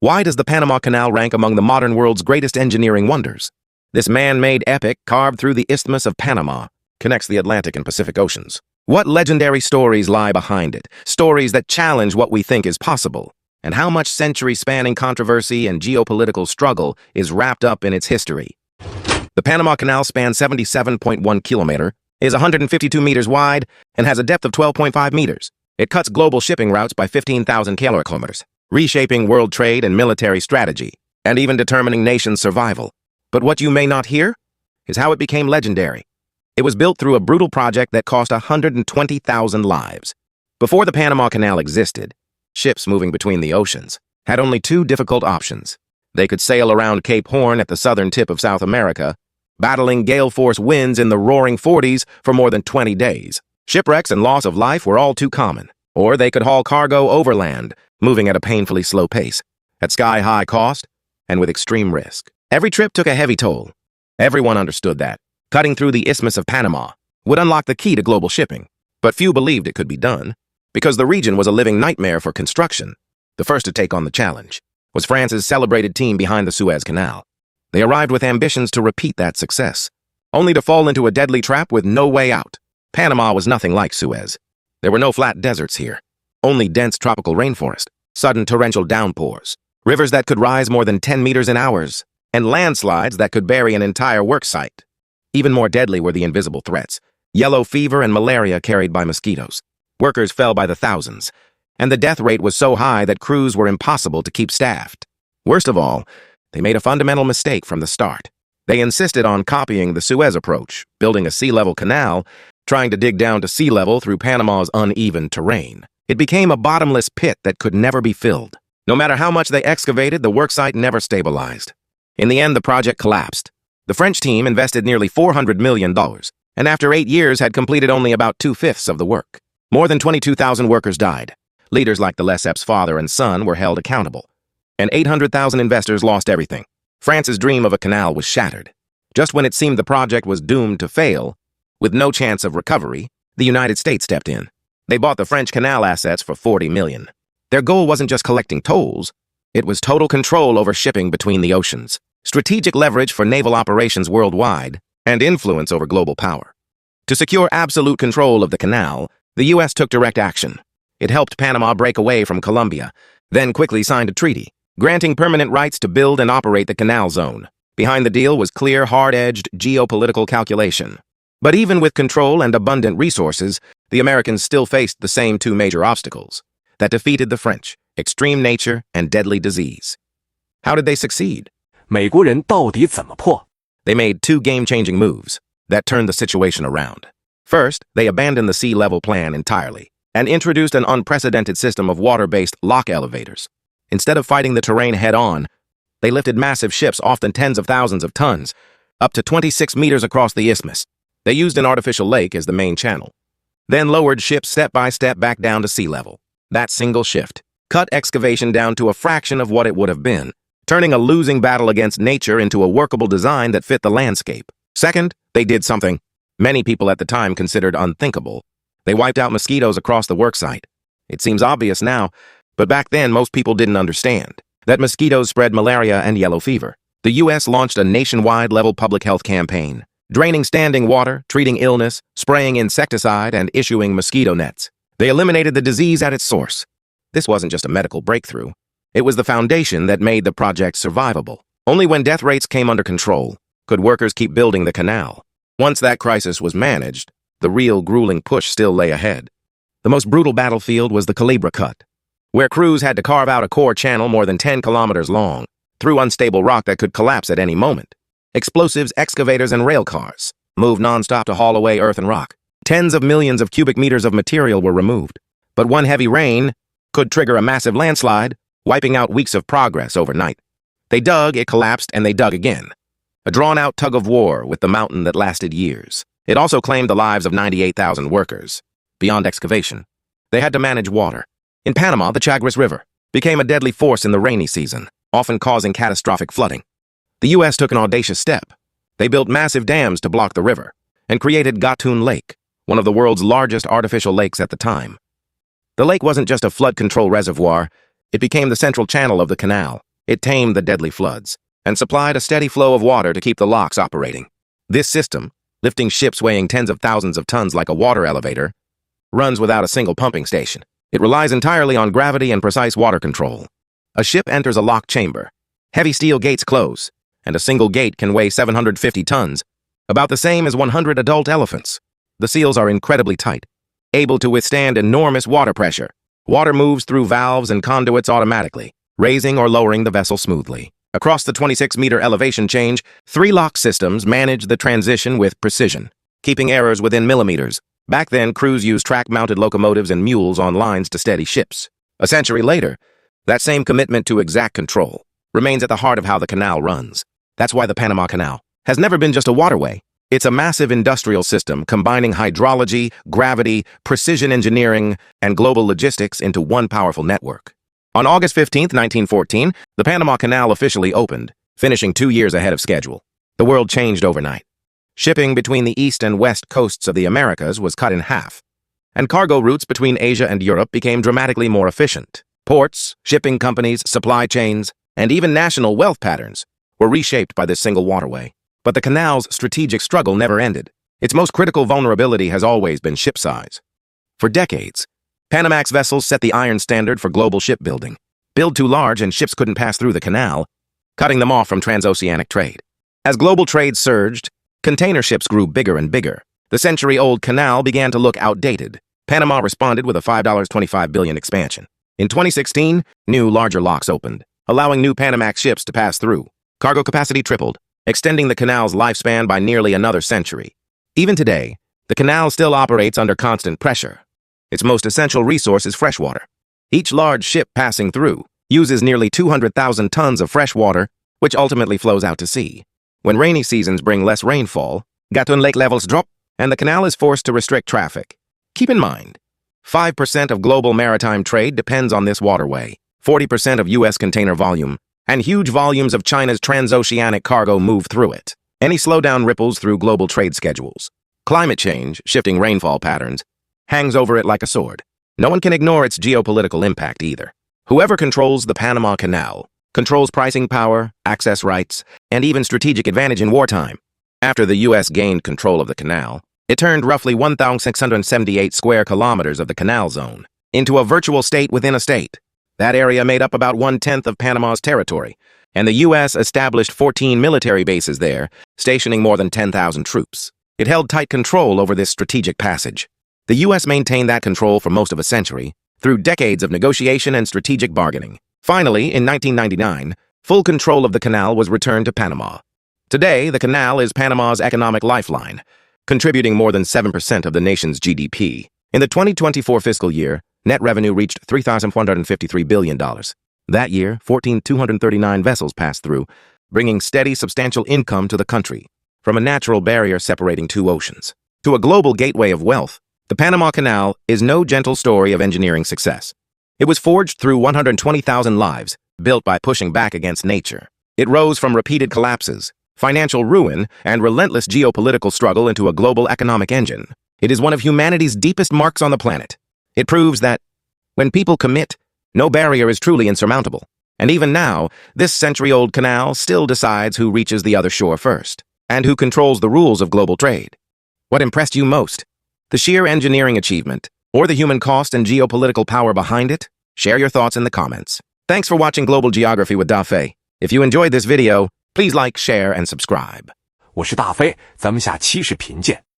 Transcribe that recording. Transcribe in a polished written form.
Why does the Panama Canal rank among the modern world's greatest engineering wonders? This man-made epic, carved through the Isthmus of Panama, connects the Atlantic and Pacific Oceans. What legendary stories lie behind it? Stories that challenge what we think is possible. And how much century-spanning controversy and geopolitical struggle is wrapped up in its history. The Panama Canal spans 77.1 kilometers, is 152 meters wide, and has a depth of 12.5 meters. It cuts global shipping routes by 15,000 kilometers, reshaping world trade and military strategy, and even determining nations' survival. But what you may not hear is how it became legendary. It was built through a brutal project that cost 120,000 lives. Before the Panama Canal existed, ships moving between the oceans had only two difficult options. They could sail around Cape Horn at the southern tip of South America, battling gale-force winds in the roaring 40s for more than 20 days. Shipwrecks and loss of life were all too common. Or they could haul cargo overland, moving at a painfully slow pace, at sky-high cost, and with extreme risk. Every trip took a heavy toll. Everyone understood that. Cutting through the Isthmus of Panama would unlock the key to global shipping. But few believed it could be done, because the region was a living nightmare for construction. The first to take on the challenge was France's celebrated team behind the Suez Canal. They arrived with ambitions to repeat that success, only to fall into a deadly trap with no way out. Panama was nothing like Suez. There were no flat deserts here, only dense tropical rainforest, sudden torrential downpours, rivers that could rise more than 10 meters in hours, and landslides that could bury an entire work site. Even more deadly were the invisible threats, yellow fever and malaria carried by mosquitoes. Workers fell by the thousands, and the death rate was so high that crews were impossible to keep staffed. Worst of all, they made a fundamental mistake from the start. They insisted on copying the Suez approach, building a sea-level canal, trying to dig down to sea level through Panama's uneven terrain. It became a bottomless pit that could never be filled. No matter how much they excavated, the worksite never stabilized. In the end, the project collapsed. The French team invested nearly $400 million, and after 8 years had completed only about 2/5 of the work. More than 22,000 workers died. Leaders like de Lesseps' father and son were held accountable. And 800,000 investors lost everything. France's dream of a canal was shattered. Just when it seemed the project was doomed to fail, with no chance of recovery, the United States stepped in. They bought the French canal assets for $40 million. Their goal wasn't just collecting tolls, it was total control over shipping between the oceans, strategic leverage for naval operations worldwide, and influence over global power. To secure absolute control of the canal, the U.S. took direct action. It helped Panama break away from Colombia, then quickly signed a treaty, granting permanent rights to build and operate the canal zone. Behind the deal was clear, hard-edged geopolitical calculation. But even with control and abundant resources, the Americans still faced the same two major obstacles that defeated the French: extreme nature and deadly disease. How did they succeed? 美国人到底怎么破？ They made two game-changing moves that turned the situation around. First, they abandoned the sea-level plan entirely and introduced an unprecedented system of water-based lock elevators. Instead of fighting the terrain head-on, they lifted massive ships, often tens of thousands of tons, up to 26 meters across the isthmus. They used an artificial lake as the main channel, then lowered ships step by step back down to sea level. That single shift cut excavation down to a fraction of what it would have been, turning a losing battle against nature into a workable design that fit the landscape. Second, they did something many people at the time considered unthinkable. They wiped out mosquitoes across the worksite. It seems obvious now, but back then most people didn't understand that mosquitoes spread malaria and yellow fever. The U.S. launched a nationwide level public health campaign, draining standing water, treating illness, spraying insecticide, and issuing mosquito nets. They eliminated the disease at its source. This wasn't just a medical breakthrough. It was the foundation that made the project survivable. Only when death rates came under control could workers keep building the canal. Once that crisis was managed, the real grueling push still lay ahead. The most brutal battlefield was the Calibra Cut, where crews had to carve out a core channel more than 10 kilometers long, through unstable rock that could collapse at any moment. Explosives, excavators, and rail cars moved nonstop to haul away earth and rock. Tens of millions of cubic meters of material were removed. But one heavy rain could trigger a massive landslide, wiping out weeks of progress overnight. They dug, it collapsed, and they dug again. A drawn-out tug-of-war with the mountain that lasted years. It also claimed the lives of 98,000 workers. Beyond excavation, they had to manage water. In Panama, the Chagres River became a deadly force in the rainy season, often causing catastrophic flooding. The U.S. took an audacious step. They built massive dams to block the river and created Gatun Lake, one of the world's largest artificial lakes at the time. The lake wasn't just a flood control reservoir, it became the central channel of the canal. It tamed the deadly floods and supplied a steady flow of water to keep the locks operating. This system, lifting ships weighing tens of thousands of tons like a water elevator, runs without a single pumping station. It relies entirely on gravity and precise water control. A ship enters a locked chamber. Heavy steel gates close, and a single gate can weigh 750 tons, about the same as 100 adult elephants. The seals are incredibly tight, able to withstand enormous water pressure. Water moves through valves and conduits automatically, raising or lowering the vessel smoothly. Across the 26-meter elevation change, 3 lock systems manage the transition with precision, keeping errors within millimeters. Back then, crews used track-mounted locomotives and mules on lines to steady ships. A century later, that same commitment to exact control remains at the heart of how the canal runs. That's why the Panama Canal has never been just a waterway. It's a massive industrial system combining hydrology, gravity, precision engineering, and global logistics into one powerful network. On August 15, 1914, the Panama Canal officially opened, finishing 2 years ahead of schedule. The world changed overnight. Shipping between the east and west coasts of the Americas was cut in half, and cargo routes between Asia and Europe became dramatically more efficient. Ports, shipping companies, supply chains, and even national wealth patterns were reshaped by this single waterway. But the canal's strategic struggle never ended. Its most critical vulnerability has always been ship size. For decades, Panamax vessels set the iron standard for global shipbuilding. Built too large and ships couldn't pass through the canal, cutting them off from transoceanic trade. As global trade surged, container ships grew bigger and bigger. The century-old canal began to look outdated. Panama responded with a $5.25 billion expansion. In 2016, new, larger locks opened, allowing new Panamax ships to pass through. Cargo capacity tripled, extending the canal's lifespan by nearly another century. Even today, the canal still operates under constant pressure. Its most essential resource is freshwater. Each large ship passing through uses nearly 200,000 tons of fresh water, which ultimately flows out to sea. When rainy seasons bring less rainfall, Gatun Lake levels drop, and the canal is forced to restrict traffic. Keep in mind, 5% of global maritime trade depends on this waterway, 40% of U.S. container volume, and huge volumes of China's transoceanic cargo move through it. Any slowdown ripples through global trade schedules. Climate change, shifting rainfall patterns, hangs over it like a sword. No one can ignore its geopolitical impact either. Whoever controls the Panama Canal controls pricing power, access rights, and even strategic advantage in wartime. After the U.S. gained control of the canal, it turned roughly 1,678 square kilometers of the canal zone into a virtual state within a state. That area made up about 1/10 of Panama's territory, and the U.S. established 14 military bases there, stationing more than 10,000 troops. It held tight control over this strategic passage. The U.S. maintained that control for most of a century, through decades of negotiation and strategic bargaining. Finally, in 1999, full control of the canal was returned to Panama. Today, the canal is Panama's economic lifeline, contributing more than 7% of the nation's GDP. In the 2024 fiscal year, net revenue reached $3,453 billion. That year, 14,239 vessels passed through, bringing steady, substantial income to the country. From a natural barrier separating two oceans to a global gateway of wealth, the Panama Canal is no gentle story of engineering success. It was forged through 120,000 lives, built by pushing back against nature. It rose from repeated collapses, financial ruin, and relentless geopolitical struggle into a global economic engine. It is one of humanity's deepest marks on the planet. It proves that, when people commit, no barrier is truly insurmountable. And even now, this century-old canal still decides who reaches the other shore first, and who controls the rules of global trade. What impressed you most? The sheer engineering achievement, or the human cost and geopolitical power behind it? Share your thoughts in the comments. Thanks for watching Global Geography with Dafei. If you enjoyed this video, please like, share, and subscribe. 我是大飞，咱们下期视频见。